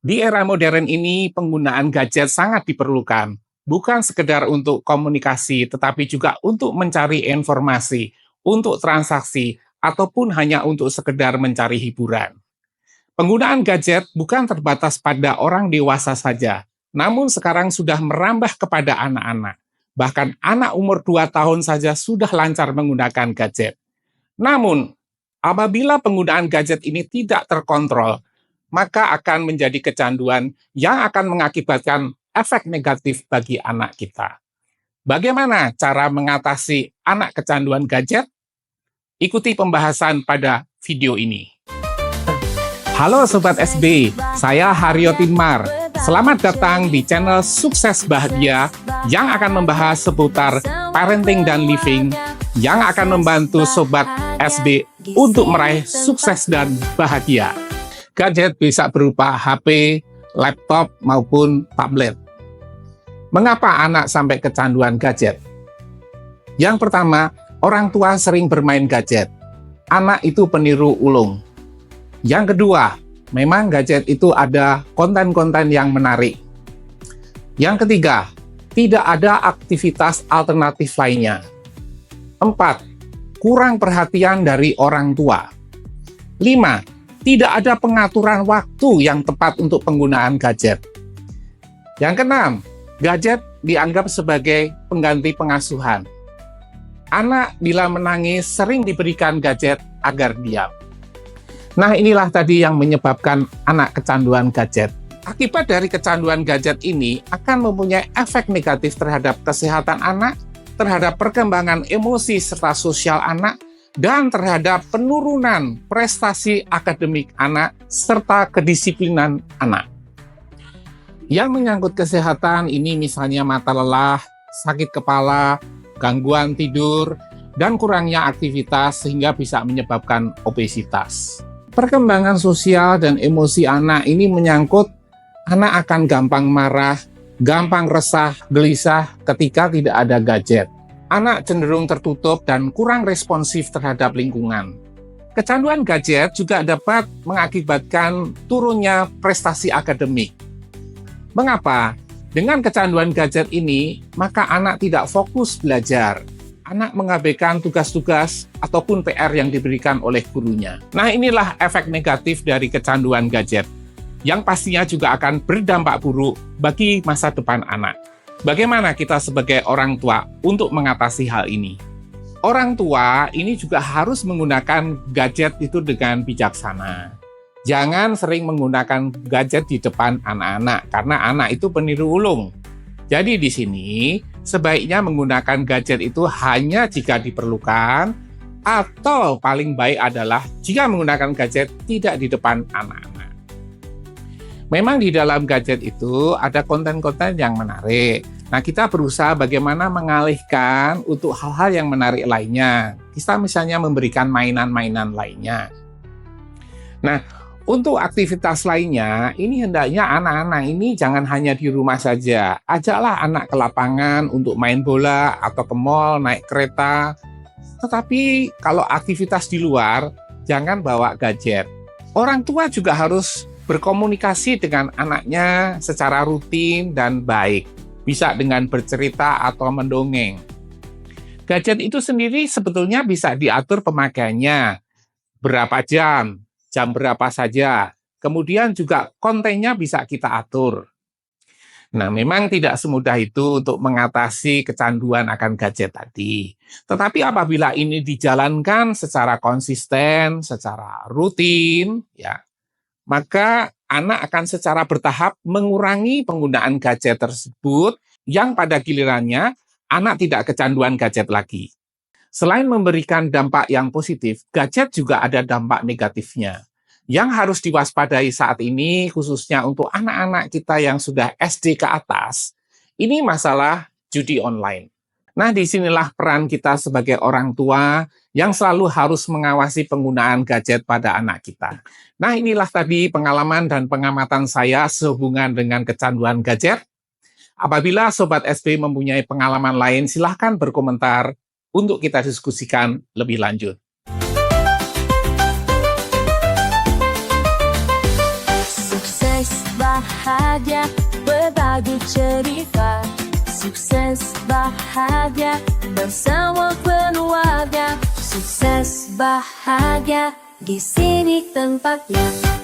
Di era modern ini, penggunaan gadget sangat diperlukan. Bukan sekedar untuk komunikasi, tetapi juga untuk mencari informasi, untuk transaksi, ataupun hanya untuk sekedar mencari hiburan. Penggunaan gadget bukan terbatas pada orang dewasa saja, namun sekarang sudah merambah kepada anak-anak. Bahkan anak umur 2 tahun saja sudah lancar menggunakan gadget. Namun, apabila penggunaan gadget ini tidak terkontrol, maka akan menjadi kecanduan yang akan mengakibatkan efek negatif bagi anak kita. Bagaimana cara mengatasi anak kecanduan gadget? Ikuti pembahasan pada video ini. Halo Sobat SB, saya Haryo Tinmar. Selamat datang di channel Sukses Bahagia yang akan membahas seputar parenting dan living yang akan membantu Sobat SB untuk meraih sukses dan bahagia. Gadget bisa berupa HP, laptop, maupun tablet. Mengapa anak sampai kecanduan gadget? Yang pertama, orang tua sering bermain gadget. Anak itu peniru ulung. Yang kedua, memang gadget itu ada konten-konten yang menarik. Yang ketiga, tidak ada aktivitas alternatif lainnya. 4. Kurang perhatian dari orang tua. 5. Tidak ada pengaturan waktu yang tepat untuk penggunaan gadget. Yang keenam, gadget dianggap sebagai pengganti pengasuhan. Anak bila menangis sering diberikan gadget agar diam. Nah, inilah tadi yang menyebabkan anak kecanduan gadget. Akibat dari kecanduan gadget ini akan mempunyai efek negatif terhadap kesehatan anak, terhadap perkembangan emosi serta sosial anak, dan terhadap penurunan prestasi akademik anak serta kedisiplinan anak. Yang menyangkut kesehatan ini misalnya mata lelah, sakit kepala, gangguan tidur, dan kurangnya aktivitas sehingga bisa menyebabkan obesitas. Perkembangan sosial dan emosi anak ini menyangkut anak akan gampang marah, gampang resah, gelisah ketika tidak ada gadget. Anak cenderung tertutup dan kurang responsif terhadap lingkungan. Kecanduan gadget juga dapat mengakibatkan turunnya prestasi akademik. Mengapa? Dengan kecanduan gadget ini, maka anak tidak fokus belajar. Anak mengabaikan tugas-tugas ataupun PR yang diberikan oleh gurunya. Nah, inilah efek negatif dari kecanduan gadget, yang pastinya juga akan berdampak buruk bagi masa depan anak. Bagaimana kita sebagai orang tua untuk mengatasi hal ini? Orang tua ini juga harus menggunakan gadget itu dengan bijaksana. Jangan sering menggunakan gadget di depan anak-anak, karena anak itu peniru ulung. Jadi di sini, sebaiknya menggunakan gadget itu hanya jika diperlukan, atau paling baik adalah jika menggunakan gadget tidak di depan anak-anak. Memang di dalam gadget itu ada konten-konten yang menarik. Nah, kita berusaha bagaimana mengalihkan untuk hal-hal yang menarik lainnya. Kita misalnya memberikan mainan-mainan lainnya. Nah, untuk aktivitas lainnya, ini hendaknya anak-anak ini jangan hanya di rumah saja. Ajaklah anak ke lapangan untuk main bola atau ke mall, naik kereta. Tetapi kalau aktivitas di luar, jangan bawa gadget. Orang tua juga harus berkomunikasi dengan anaknya secara rutin dan baik. Bisa dengan bercerita atau mendongeng. Gadget itu sendiri sebetulnya bisa diatur pemakaiannya. Berapa jam berapa saja. Kemudian juga kontennya bisa kita atur. Nah, memang tidak semudah itu untuk mengatasi kecanduan akan gadget tadi. Tetapi apabila ini dijalankan secara konsisten, secara rutin, ya, maka anak akan secara bertahap mengurangi penggunaan gadget tersebut yang pada gilirannya anak tidak kecanduan gadget lagi. Selain memberikan dampak yang positif, gadget juga ada dampak negatifnya. Yang harus diwaspadai saat ini khususnya untuk anak-anak kita yang sudah SD ke atas, ini masalah judi online. Nah, disinilah peran kita sebagai orang tua yang selalu harus mengawasi penggunaan gadget pada anak kita. Nah, inilah tadi pengalaman dan pengamatan saya sehubungan dengan kecanduan gadget. Apabila Sobat SB mempunyai pengalaman lain, silahkan berkomentar untuk kita diskusikan lebih lanjut. Sukses bahagia, berbagi cerita. Sukses bahagia bersama keluarga. Sukses bahagia di sini tempatnya.